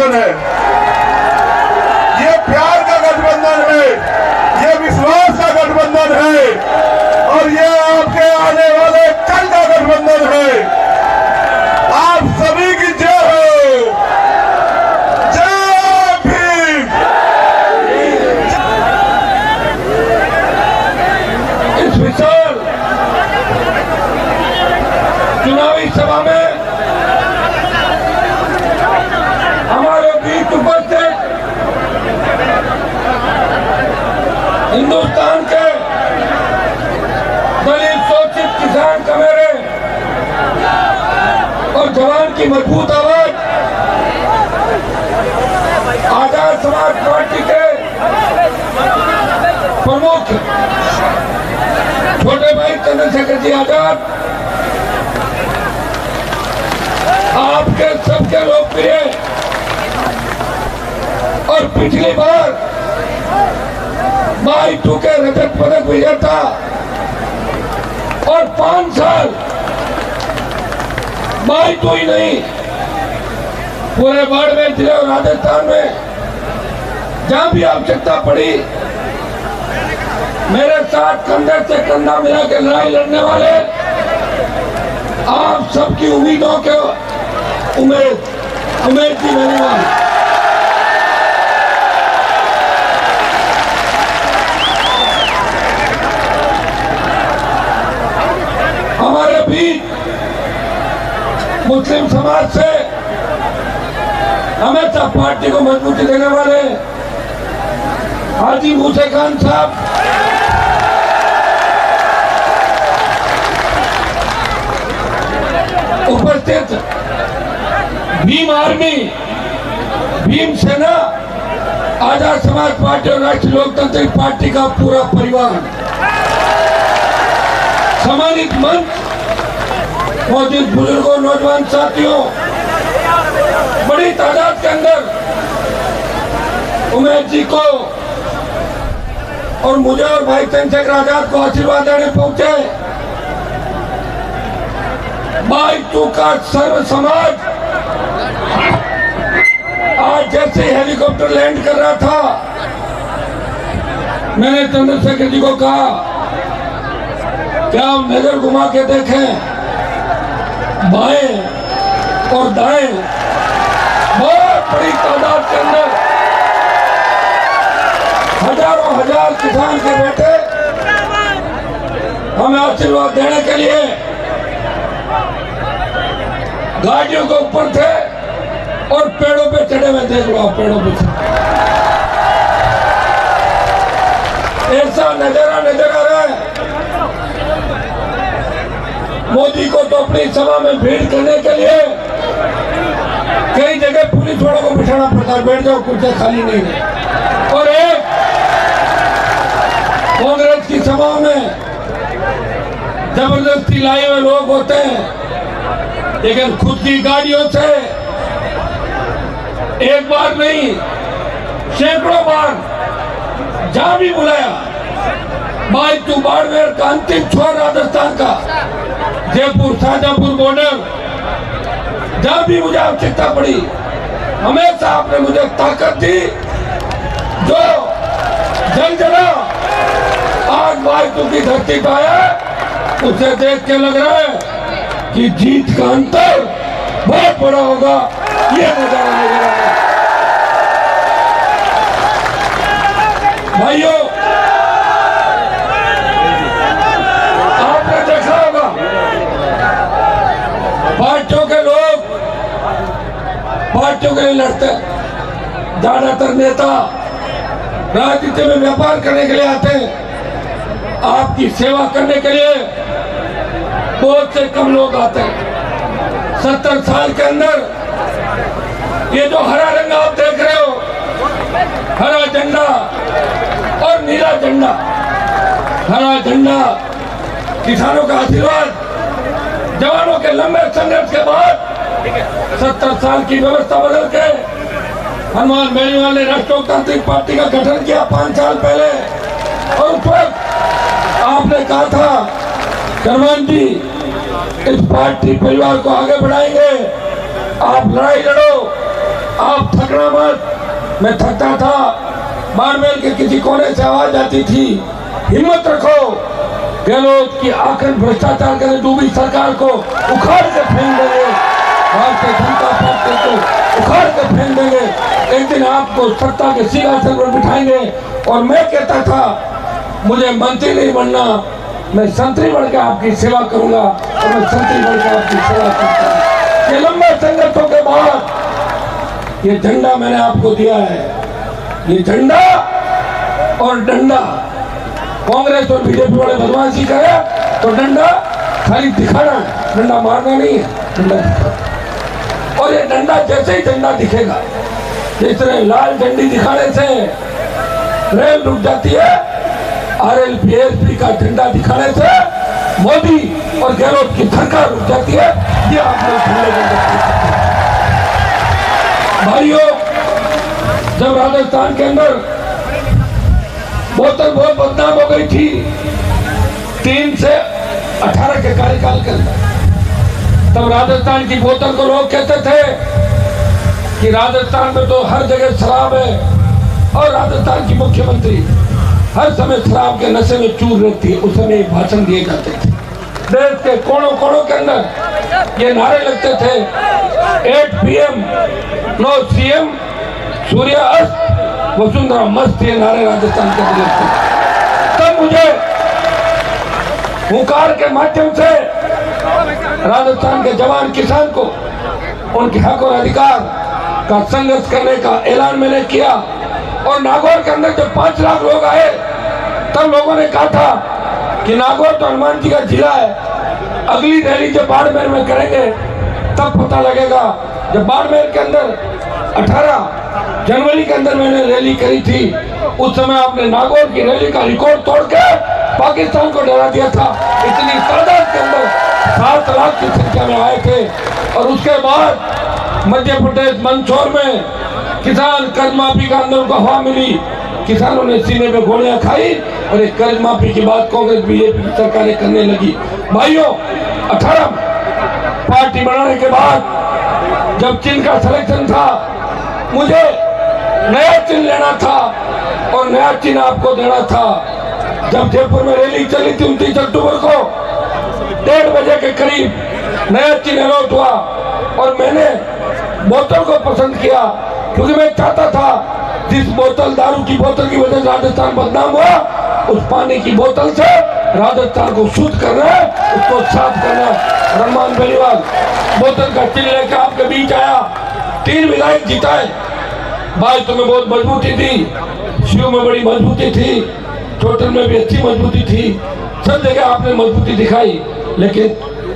गठबंधन है, ये प्यार का गठबंधन है, ये विश्वास का गठबंधन है और ये आपके आने वाले कल का गठबंधन है। आप सभी की जय हो, जय भीम। इस विशाल चुनावी सभा में हमारे बीच उपस्थित हिंदुस्तान के दलित शोषित किसान कमेरे और जवान की मजबूत आवाज आजाद समाज पार्टी के प्रमुख छोटे भाई चंद्रशेखर जी आजाद, आपके सबके लोकप्रिय और पिछली बार MyToo के रजत पदक विजेता और 5 साल MyToo ही नहीं पूरे बाड़मेर जिले और राजस्थान में जहां भी आवश्यकता पड़ी मेरे साथ कंधे से कंधा मिला के लड़ाई लड़ने वाले आप सबकी उम्मीदों के उम्मीद की मेहमान हमारे बीच मुस्लिम समाज से हमेशा पार्टी को मजबूती देने वाले हाजी मूसे खान साहब, उपस्थित भीम आर्मी, भीम सेना, आजाद समाज पार्टी और राष्ट्रीय लोकतांत्रिक पार्टी का पूरा परिवार, सम्मानित मंच, मौजूद बुजुर्गों, नौजवान साथियों, बड़ी तादाद के अंदर उमेश जी को और मुझे और भाई चंद्रशेखर आजाद को आशीर्वाद देने पहुंचे। MyToo का सर्व समाज आज जैसे हेलीकॉप्टर लैंड कर रहा था, मैंने चंद्रशेखर जी को कहा कि आप नजर घुमा के देखें, बाएं और दाएं बहुत बड़ी तादाद के अंदर हजारों हजार किसान के बेटे हमें आशीर्वाद देने के लिए गाड़ियों के ऊपर थे और पेड़ों पे चढ़े हुए, देख लो आप पेड़ों पे ऐसा नजारा नजर आ रहा है। मोदी को तो अपनी सभा में भीड़ करने के लिए कई जगह पुलिस वालों को बिठाना पड़ता है, बैठ जाओ कुर्सी खाली नहीं है। और एक कांग्रेस की सभाओं में जबरदस्ती लाए हुए लोग होते हैं, लेकिन खुद की गाड़ियों से एक बार नहीं सैकड़ों बार जहां भी बुलाया, MyToo बाड़मेर का अंतिम छोर राजस्थान का जयपुर शाजापुर बॉर्डर, जहां भी मुझे आवश्यकता पड़ी हमेशा आपने मुझे ताकत दी। जो जल जला आज MyToo की धरती पर आया, उसे देख के लग रहा है कि जीत का अंतर बहुत बड़ा होगा, ये नजारा नजर आ रहा है। भाइयों, आपने देखा होगा पार्टियों के लोग पार्टियों के लिए लड़ते, ज्यादातर नेता राजनीति में व्यापार करने के लिए आते हैं, आपकी सेवा करने के लिए बहुत से कम लोग आते हैं। 70 साल के अंदर ये जो हरा रंग आप देख रहे हो, हरा झंडा और नीला झंडा, हरा झंडा किसानों का आशीर्वाद, जवानों के लंबे संघर्ष के बाद 70 साल की व्यवस्था बदल के हनुमान बेनीवाल ने राष्ट्रीय लोकतांत्रिक पार्टी का गठन किया 5 साल पहले। और उस वक्त आपने कहा था हनुमान जी इस पार्टी परिवार को आगे बढ़ाएंगे, आप लड़ाई लड़ो, आप थकना मत। मैं थकता था, बाड़मेर के किसी कोने से आवाज आती थी, हिम्मत रखो, गहलोत की आखिर भ्रष्टाचार करने डूबी सरकार को उखाड़ के फेंक देंगे, भारतीय जनता पार्टी को उखाड़ के फेंक देंगे, एक दिन आपको सत्ता के सिंहासन पर बिठाएंगे। और मैं कहता था मुझे मंत्री नहीं बनना, मैं संतरी बनकर आपकी सेवा करूंगा, और मैं संतरी बनकर आपकी सेवा करता हूं। ये लंबे संघर्षों के बाद ये झंडा मैंने आपको दिया है, ये झंडा और डंडा। कांग्रेस और बीजेपी वाले बदमाशी करे तो डंडा खाली दिखाना है, डंडा मारना नहीं है, डंडा दिखाना। और ये डंडा जैसे ही डंडा दिखेगा, जिस तरह लाल झंडी दिखाने से रेल रुक जाती है, RLPSP का झंडा दिखाने से मोदी और गहलोत की सरकार रुक जाती है। ये आप लोग भाइयों, जब राजस्थान के अंदर बोतल बहुत बदनाम हो गई थी 3 से 18 के कार्यकाल के अंदर, तब राजस्थान की बोतल को लोग कहते थे कि राजस्थान में तो हर जगह शराब है, और राजस्थान की मुख्यमंत्री हर समय शराब के नशे में चूर रहती है। उस समय भाषण दिए जाते थे, देश के कोनों कोनों के अंदर ये नारे लगते थे, 8 PM नो CM, सूर्य अस्त वसुंधरा मस्त, ये नारे राजस्थान के अंदर लगते थे। तब मुझे हुंकार के माध्यम से राजस्थान के जवान किसान को उनके हक और अधिकार का संघर्ष करने का ऐलान मैंने किया। और नागौर के अंदर जब 5 लाख लोग आए, तब लोगों ने कहा था कि नागौर तो हनुमान जी का जिला है, अगली रैली जब बाड़मेर में करेंगे तब पता लगेगा। जब बाड़मेर के अंदर 18 जनवरी के अंदर मैंने रैली करी थी, उस समय आपने नागौर की रैली का रिकॉर्ड तोड़ के पाकिस्तान को डरा दिया था। इतनी तादाद के अंदर 7 लाख की संख्या में आए थे। और उसके बाद मध्य प्रदेश मंदसौर में किसान कर्ज माफी का अंदर उनको हवा मिली, किसानों ने सीने पे गोलियां खाई, और एक कर्ज माफी की बात कांग्रेस बीजेपी की सरकारें करने लगी। भाइयों, 18 पार्टी बनाने के बाद जब चिन्ह का सिलेक्शन था, मुझे नया चिन्ह लेना था और नया चिन्ह आपको देना था। जब जयपुर में रैली चली थी 29 अक्टूबर को 1:30 बजे के करीब नया चिन्ह अलॉट हुआ, और मैंने बोतल को पसंद किया, क्योंकि मैं चाहता था जिस बोतल, दारू की बोतल की वजह से राजस्थान बदनाम हुआ, उस पानी की बोतल से राजस्थान को शुद्ध करना है, उसको साफ करना है। रहमान बेनीवाल बोतल का चिन्ह लेकर आपके बीच आया, 3 विधायक जिताए। बाजू में बहुत मजबूती थी, शिव में बड़ी मजबूती थी, टोटल में भी अच्छी मजबूती थी, सब जगह आपने मजबूती दिखाई, लेकिन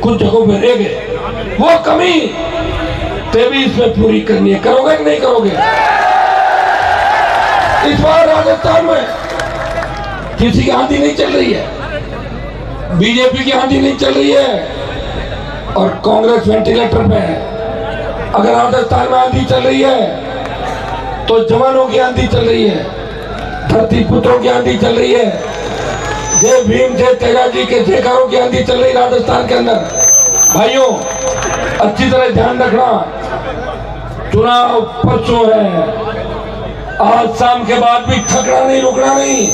कुछ जगहों में रह गए। वो कमी 23 में पूरी करनी है, करोगे कि नहीं करोगे? इस बार राजस्थान में किसी की आंधी नहीं चल रही है, बीजेपी की आंधी नहीं चल रही है, और कांग्रेस वेंटिलेटर पे है। अगर राजस्थान में आंधी चल रही है तो जवानों की आंधी चल रही है, धरती पुत्रों की आंधी चल रही है, जय भीम जय तेजाजी के जयकारों की आंधी चल रही राजस्थान के अंदर। भाइयों, अच्छी तरह ध्यान रखना, चुनाव परसों है, आज शाम के बाद भी थकना नहीं, रुकना नहीं,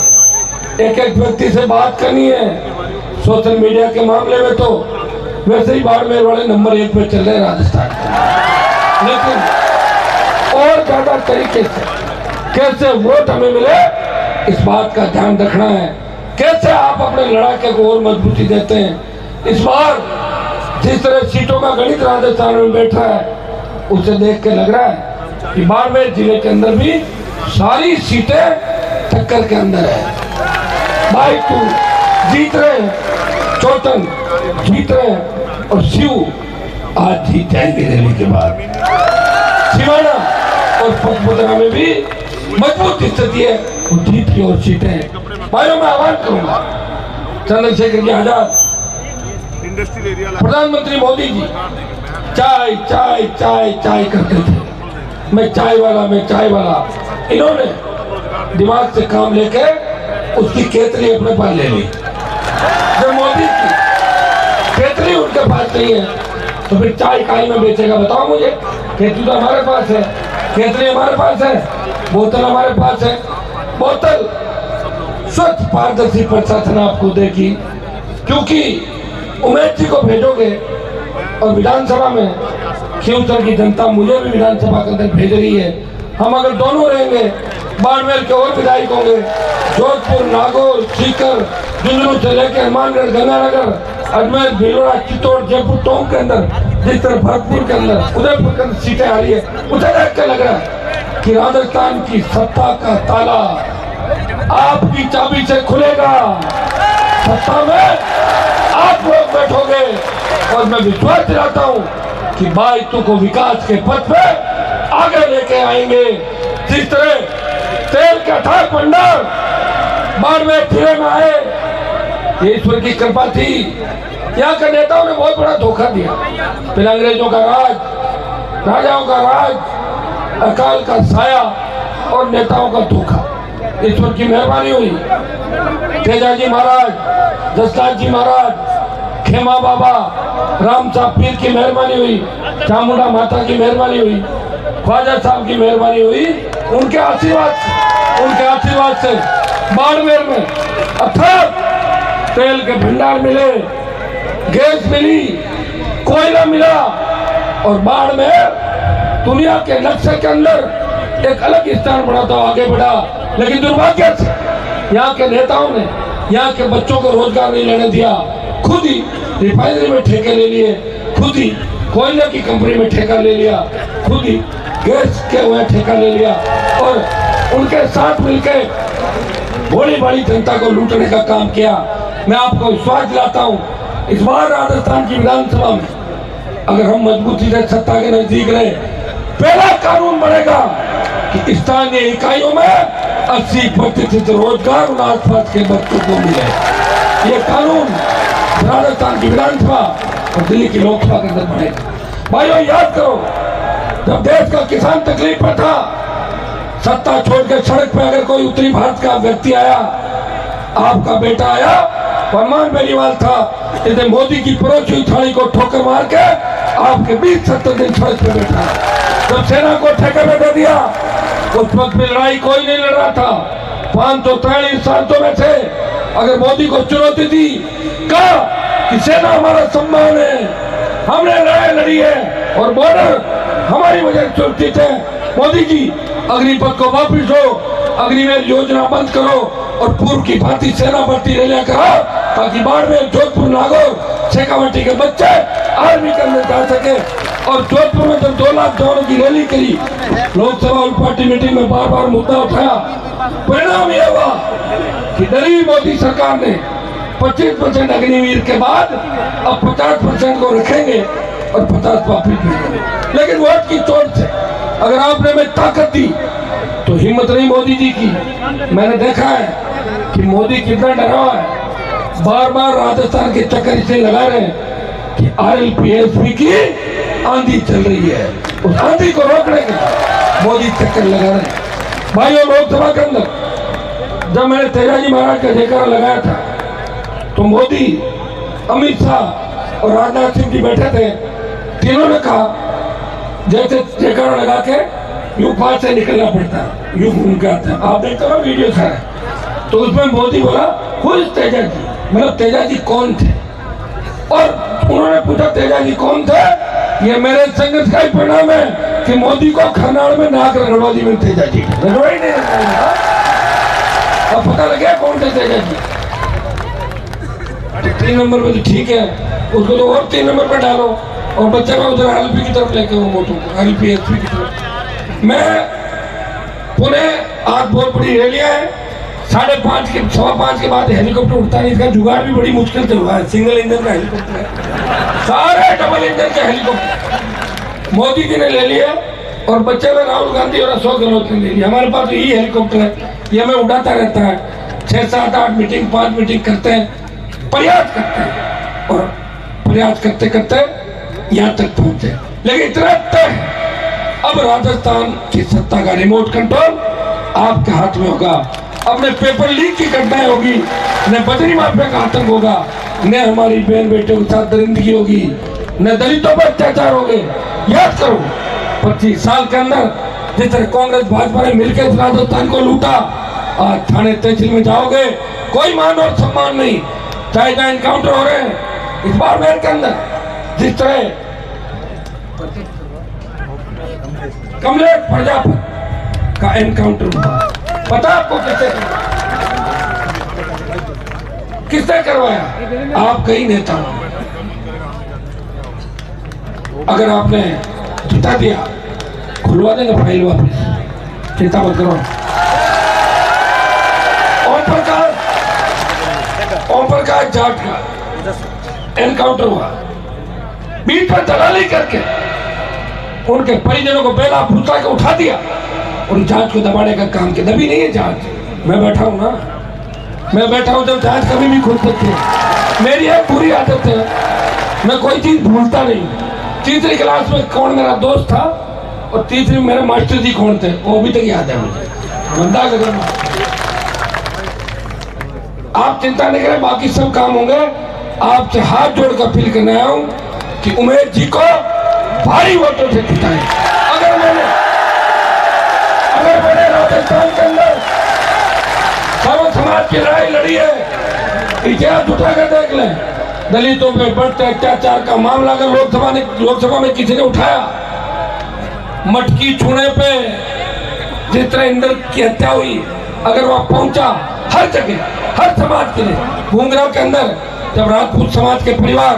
एक एक व्यक्ति से बात करनी है। सोशल मीडिया के मामले में तो वैसे ही बाड़मेर वाले नंबर 1 पे चल रहे राजस्थान, लेकिन और ज्यादा तरीके से कैसे वोट हमें मिले, इस बात का ध्यान रखना है। कैसे आप अपने लड़ाके को और मजबूती देते हैं। इस बार जिस तरह सीटों का गणित राजस्थान में बैठा है, उसे देख के लग रहा है कि बाड़मेर जिले के अंदर भी सारी सीटें टक्कर के अंदर है। भाई तू जीत रहे हैं, चौतन जीत रहे हैं, और शिव आज जीत जाएंगे रैली के बाद। सिवाना और पचपदरा में भी मजबूत स्थिति है, वो जीत की ओर सीटें हैं। भाइयों, मैं आह्वान करूंगा, चंद्रशेखर जी आजाद, प्रधानमंत्री मोदी जी चाय चाय चाय चाय करते थे, मैं चाय वाला, मैं चाय वाला। इन्होंने दिमाग से काम लेके उसकी केतली अपने पास ले ली। जब मोदी की केतली उनके पास नहीं है तो फिर चाय काई में बेचेगा, बताओ मुझे। केतली तो हमारे पास है, केतली हमारे पास है, बोतल हमारे पास है। बोतल स्वच्छ पारदर्शी प्रशासन आपको देगी, क्योंकि उमेश जी को भेजोगे और विधानसभा में खींवसर की जनता मुझे भी विधानसभा के अंदर भेज रही है। हम अगर दोनों रहेंगे, बाड़मेर के और विधायक होंगे, जोधपुर, नागौर, सीकर, झुंझुनू से लेकर हनुमानगढ़, गंगानगर, अजमेर, भीलवाड़ा, चित्तौड़, जयपुर, टोंक के अंदर, जिस तरह भरतपुर के अंदर, उदयपुर के अंदर सीटें आ रही है, उसे देख के लग रहा है कि राजस्थान की सत्ता का ताला आपकी चाबी से खुलेगा। सत्ता में आप लोग बैठोगे और मैं विश्वास दिलाता हूँ कि भाई को विकास के पथ पे आगे लेके आएंगे। जिस तरह तेल का अथाह भंडार बाड़मेर फिर में आए, ये ईश्वर की कृपा थी। यहाँ के नेताओं ने बहुत बड़ा धोखा दिया। फिर अंग्रेजों का राज, राजाओं का राज, अकाल का साया और नेताओं का धोखा, ईश्वर की मेहरबानी हुई। तेजाजी महाराज, दशनाथ जी महाराज, खेमा बाबा, राम साहब पीर की मेहरबानी हुई, चामुंडा माता की मेहरबानी हुई, ख्वाजा साहब की मेहरबानी हुई। उनके आशीर्वाद से बाड़मेर में अथक तेल के भंडार मिले, गैस मिली, कोयला मिला और बाड़मेर दुनिया के नक्शे के अंदर एक अलग स्थान बढ़ाता आगे बढ़ा। लेकिन दुर्भाग्य से यहाँ के नेताओं ने यहाँ के बच्चों को रोजगार नहीं लेने दिया। खुद ही रिफाइनरी में ठेके ले लिए, खुद ही कोयला की कंपनी में ठेका ले लिया, खुद ही गैस के वहाँ ठेका ले लिया और उनके साथ मिलकर भोली भाली जनता को लूटने का काम किया। मैं आपको विश्वास दिलाता हूँ, इस बार राजस्थान की विधानसभा में अगर हम मजबूती से सत्ता के नजदीक रहे, पहला कानून बनेगा कि स्थानीय इकाइयों में 80% रोजगार उन आसपास के बच्चों को मिले। ये कानून राजस्थान की विधानसभा और दिल्ली की लोकसभा के अंदर बनेगा। भाइयों याद करो, जब देश का किसान तकलीफ में था, सत्ता छोड़ के सड़क पे अगर कोई उत्तरी भारत का व्यक्ति आया, आपका बेटा आया, फरमान बेनीवाल था, इसने मोदी की परोसी हुई थाली को ठोकर मार के आपके 20-70 दिन सड़क पे बैठा। जब सेना को ठेके में दे दिया, उस वक्त भी लड़ाई कोई नहीं लड़ रहा था। 543 सांसदों में से अगर मोदी को चुनौती दी, कहा कि सेना हमारा सम्मान है, हमने लड़ाई लड़ी है और बॉर्डर हमारी वजह से सुरक्षित है। मोदी जी अग्निपथ को वापिस लो, अग्निवीर योजना बंद करो और पूर्व की भांति सेना भर्ती रैलियां कराओ, ताकि बाड़मेर, जोधपुर, नागौर, शेखावटी के बच्चे आर्मी के अंदर जा सके। और जोधपुर में जब 2 लाख जवानों की रैली करी, लोकसभा उल पार्टी मीटिंग में बार बार मुद्दा उठाया, परिणाम यह हुआ कि डरी मोदी सरकार ने 25% अग्निवीर के बाद अब 50% को रखेंगे और 50 वापिस भेजेंगे। लेकिन वोट की चोट से अगर आपने में ताकत दी तो हिम्मत नहीं मोदी जी की। मैंने देखा है कि मोदी कितना डरा हुआ है, बार बार राजस्थान के चक्कर इसे लगा रहे हैं कि RLPSP की आंधी चल रही है, उस आंधी को रोकने के लिए मोदी चक्कर लगा रहे हैं। भाइयों, लोकसभा के अंदर जब मैंने तेजाजी महाराज का जयकारा लगाया था तो मोदी, अमित शाह और राजनाथ सिंह जी बैठे थे। तीनों ने कहा जैसे जयकारा लगा के यूं पास से निकलना पड़ता है, यूं घूम के आता है। आप देखते हो वीडियो सारे, तो उसमें मोदी बोला खुद तेजाजी, मतलब तेजाजी कौन थे? और उन्होंने पूछा तेजाजी कौन थे? ये मेरे संघर्ष का ही परिणाम है कि मोदी को खरनाड़ में नाक रगड़वा दी में तेजाजी रगड़वा ही नहीं। अब पता लगे कौन थे तेजाजी। 3 नंबर पे तो ठीक है, उसको तो और 3 नंबर पे डालो और बच्चे को उधर RLP की तरफ लेके वो मोटू RLPSP की तरफ। मैं पुणे आज बहुत बड़ी रैलियां है, 5:30 के 5:15 के बाद हेलीकॉप्टर उड़ता है। इसका जुगाड़ भी बड़ी मुश्किल से हुआ है, सिंगल इंजन का हेलीकॉप्टर है, सारे डबल इंजन के हेलीकॉप्टर मोदी जी ने ले लिया और बच्चे में राहुल गांधी और अशोक गहलोत ने ले लिया। हमारे पास तो यही हेलीकॉप्टर है, ये हमें उड़ाता रहता है। 6, 7, 8 मीटिंग 5 मीटिंग करते हैं, प्रयास करते हैं और प्रयास करते करते यहाँ तक पहुंचे। लेकिन इतना तय है, अब राजस्थान की सत्ता का रिमोट कंट्रोल आपके हाथ में होगा। अब न पेपर लीक की घटनाएं होगी, न बजरी माफिया का आतंक होगा, न हमारी बहन बेटों के साथ दरिंदगी होगी, न दलितों पर अत्याचार होंगे। याद करो 25 साल के अंदर जिस तरह कांग्रेस भाजपा ने मिलकर इस राजस्थान को लूटा, आज थाने तहसील में जाओगे कोई मान और सम्मान नहीं, चाहे जहाँ इनकाउंटर हो रहे हैं इस बार मेल के अंदर, जिस तरह कमलेश प्रजापति का एनकाउंटर हुआ, पता आपको किसने करवाया? आप कई नेता हो। अगर आपने जिता दिया खुलवा देंगे फाइल वापस, चिंता मत करो। ओम प्रकाश जाट का एनकाउंटर हुआ, बीच पर दलाली करके उनके परिजनों को बेला फूसा के उठा दिया और जांच को दबाने का काम किया। दबी नहीं है जांच, मैं बैठा हूं ना, मैं बैठा हूं जब जांच कभी भी खुल सकती है। मेरी एक बुरी आदत है, मैं कोई चीज भूलता नहीं। तीसरी क्लास में कौन मेरा दोस्त था और तीसरी में मेरे मास्टर जी कौन थे वो अभी तक याद है मुझे। बंदा आप चिंता नहीं करें, बाकी सब काम होंगे। आपसे हाथ जोड़कर अपील करने आया हूं कि उमेश जी को भारी वोटों से जिताएं। अगर मैंने राजस्थान के अंदर सर्व समाज की लड़ाई लड़ी है, इतिहास उठाकर देख लें। दलितों पे बढ़ते अत्याचार का मामला अगर लोकसभा में किसी ने उठाया, मटकी छूने पे जिस तरह इंदर की हत्या हुई, अगर वह पहुंचा हर जगह हर समाज के लिए, घूंगराव के अंदर जब राजपूत समाज के परिवार